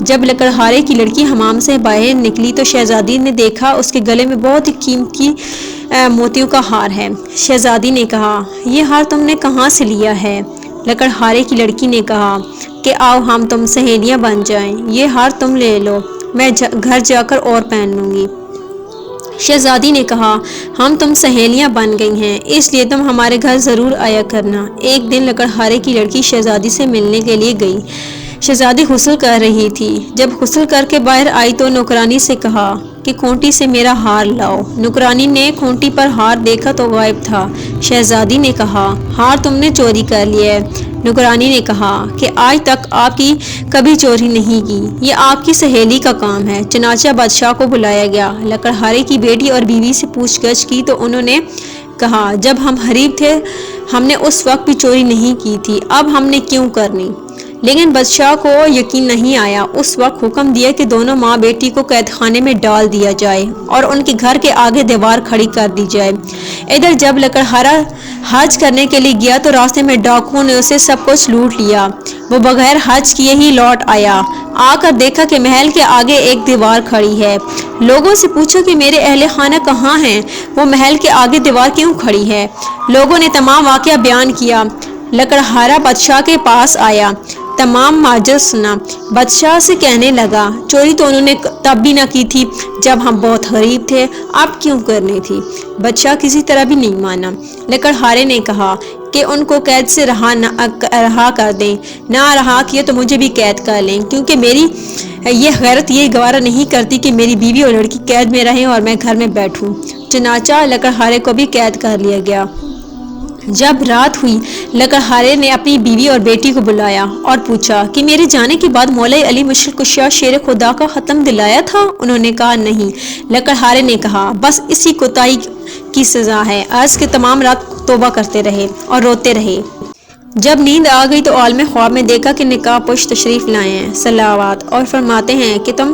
جب لکڑہارے کی لڑکی حمام سے باہر نکلی تو شہزادی نے دیکھا اس کے گلے میں بہت ہی قیمتی موتیوں کا ہار ہے۔ شہزادی نے کہا، یہ ہار تم نے کہاں سے لیا ہے؟ لکڑہارے کی لڑکی نے کہا کہ آؤ ہم تم سہیلیاں بن جائیں، یہ ہار تم لے لو، میں گھر جا کر اور پہن لوں گی۔ شہزادی نے کہا، ہم تم سہیلیاں بن گئی ہیں، اس لیے تم ہمارے گھر ضرور آیا کرنا۔ ایک دن لکڑہارے کی لڑکی شہزادی سے ملنے کے لیے گئی۔ شہزادی غسل کر رہی تھی۔ جب غسل کر کے باہر آئی تو نوکرانی سے کہا کہ کھونٹی سے میرا ہار لاؤ۔ نوکرانی نے کھونٹی پر ہار دیکھا تو غائب تھا۔ شہزادی نے کہا، ہار تم نے چوری کر لیا ہے۔ نوکرانی نے کہا کہ آج تک آپ کی کبھی چوری نہیں کی، یہ آپ کی سہیلی کا کام ہے۔ چنانچہ بادشاہ کو بلایا گیا۔ لکڑہارے کی بیٹی اور بیوی سے پوچھ گچھ کی تو انہوں نے کہا، جب ہم غریب تھے ہم نے اس وقت بھی چوری نہیں کی تھی، اب ہم نے کیوں کرنی؟ لیکن بادشاہ کو یقین نہیں آیا۔ اس وقت حکم دیا کہ دونوں ماں بیٹی کو قید خانے میں ڈال دیا جائے اور ان کے گھر کے آگے دیوار کھڑی کر دی جائے۔ ادھر جب لکڑہارا حج کرنے کے لیے گیا تو راستے میں ڈاکوؤں نے اسے سب کچھ لوٹ لیا۔ وہ بغیر حج کیے ہی لوٹ آیا۔ آ کر دیکھا کہ محل کے آگے ایک دیوار کھڑی ہے۔ لوگوں سے پوچھا کہ میرے اہل خانہ کہاں ہیں؟ وہ محل کے آگے دیوار کیوں کھڑی ہے؟ لوگوں نے تمام واقعہ بیان کیا۔ لکڑہارا بادشاہ کے پاس آیا، تمام ماجرا سنا۔ بادشاہ سے کہنے لگا، چوری تو انہوں نے تب بھی نہ کی تھی جب ہم بہت غریب تھے، اب کیوں کرنی تھی؟ بادشاہ کسی طرح بھی نہیں مانا۔ لکڑہارے نے کہا کہ ان کو قید سے رہا کر دیں، نہ رہا کیا تو مجھے بھی قید کر لیں، کیونکہ میری یہ غیرت یہ گوارا نہیں کرتی کہ میری بیوی اور لڑکی قید میں رہیں اور میں گھر میں بیٹھوں۔ چنانچہ لکڑہارے کو بھی قید کر لیا گیا۔ جب رات ہوئی، لکڑہارے نے اپنی بیوی اور بیٹی کو بلایا اور پوچھا کہ میرے جانے کے بعد مولا علی مشکل کشا شیر خدا کا ختم دلایا تھا؟ انہوں نے کہا نہیں۔ لکڑہارے نے کہا، بس اسی کوتاہی کی سزا ہے۔ عرض کے تمام رات توبہ کرتے رہے اور روتے رہے۔ جب نیند آ گئی تو عالم خواب میں دیکھا کہ نقاب پوش تشریف لائے ہیں صلوات اور فرماتے ہیں کہ تم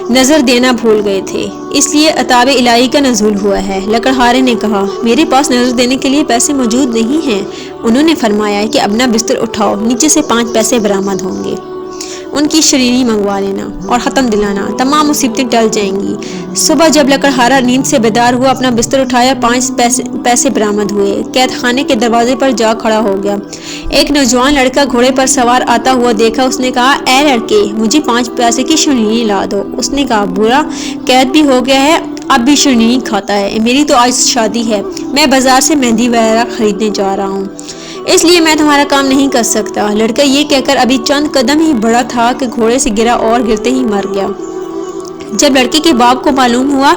نظر دینا بھول گئے تھے، اس لیے عتاب الہی کا نزول ہوا ہے۔ لکڑہارے نے کہا، میرے پاس نظر دینے کے لیے پیسے موجود نہیں ہیں۔ انہوں نے فرمایا کہ اپنا بستر اٹھاؤ، نیچے سے 5 پیسے برآمد ہوں گے، ان کی شرینی منگوا لینا اور ختم دلانا، تمام مصیبتیں ٹل جائیں گی۔ صبح جب لکڑہارا نیند سے بیدار ہوا، اپنا بستر اٹھایا، 5 پیسے برآمد ہوئے۔ قید خانے کے دروازے پر جا کھڑا ہو گیا۔ ایک نوجوان لڑکا گھوڑے پر سوار آتا ہوا دیکھا۔ اس نے کہا، اے لڑکے، مجھے 5 پیسے کی شرینی لا دو۔ اس نے کہا، برا قید بھی ہو گیا ہے، اب بھی شرینی کھاتا ہے، میری تو آج شادی ہے، میں بازار سے مہندی وغیرہ خریدنے جا رہا ہوں، اس لیے میں تمہارا کام نہیں کر سکتا۔ لڑکا یہ کہہ کر ابھی چند قدم ہی بڑھا تھا کہ گھوڑے سے گرا اور گرتے ہی مر گیا۔ جب لڑکے کے باپ کو معلوم ہوا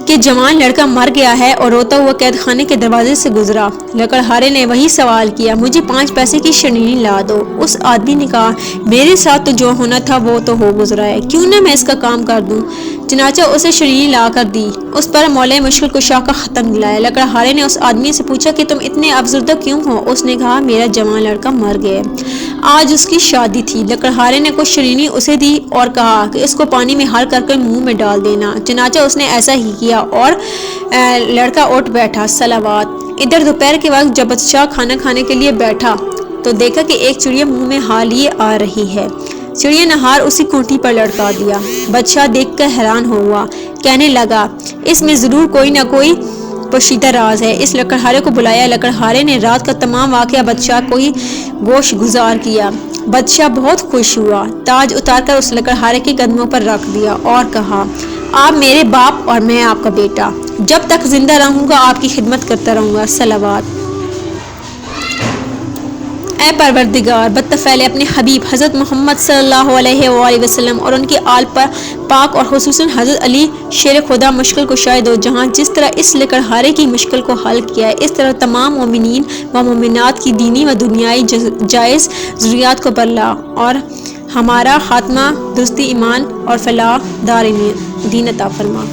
کہ جوان لڑکا مر گیا ہے اور روتا ہوا قید خانے کے دروازے سے گزرا، لکڑہارے نے وہی سوال کیا، مجھے 5 پیسے کی شرینی لا دو۔ اس آدمی نے کہا، میرے ساتھ تو جو ہونا تھا وہ تو ہو گزرا ہے، کیوں نہ میں اس کا کام کر دوں؟ چنانچہ اسے شرینی لا کر دی، اس پر مولا مشکل کشا کا ختم دلایا۔ لکڑہارے نے اس آدمی سے پوچھا کہ تم اتنے افسردہ کیوں ہو؟ اس نے کہا، میرا جوان لڑکا مر گیا، آج اس کی شادی تھی۔ لکڑہارے نے کچھ شرینی اسے دی اور کہا کہ اس کو پانی میں حل کر کے منہ میں ڈال دینا۔ چنانچہ اس نے ایسا ہی کیا اور لڑکا اٹھ بیٹھا صلوات۔ ادھر دوپہر کے وقت جب بادشاہ کھانا کھانے کے لیے بیٹھا تو دیکھا کہ ایک چڑیا منہ میں ہار لیے آ رہی ہے۔ چڑیا نے ہار اسی کھونٹی پر لٹکا دیا۔ بادشاہ دیکھ کر حیران ہوا، کہنے لگا، اس میں ضرور کوئی نہ کوئی پوشیدہ راز ہے۔ اس لکڑہارے کو بلایا۔ لکڑہارے نے رات کا تمام واقعہ بادشاہ کو ہی گوش گزار کیا۔ بادشاہ بہت خوش ہوا، تاج اتار کر اس لکڑہارے کے قدموں پر رکھ دیا اور کہا، آپ میرے باپ اور میں آپ کا بیٹا، جب تک زندہ رہوں گا آپ کی خدمت کرتا رہوں گا صلوات۔ اے پروردگار، بطفیل اپنے حبیب حضرت محمد صلی اللہ علیہ وآلہ وسلم اور ان کے آل پاک اور خصوصاً حضرت علی شیر خدا مشکل کشائے دو جہاں جس طرح اس لکڑہارے کی مشکل کو حل کیا ہے، اس طرح تمام مومنین و مومنات کی دینی و دنیائی جائز ضروریات کو برلا اور ہمارا خاتمہ درستی ایمان اور فلاح دار دین عطا فرما۔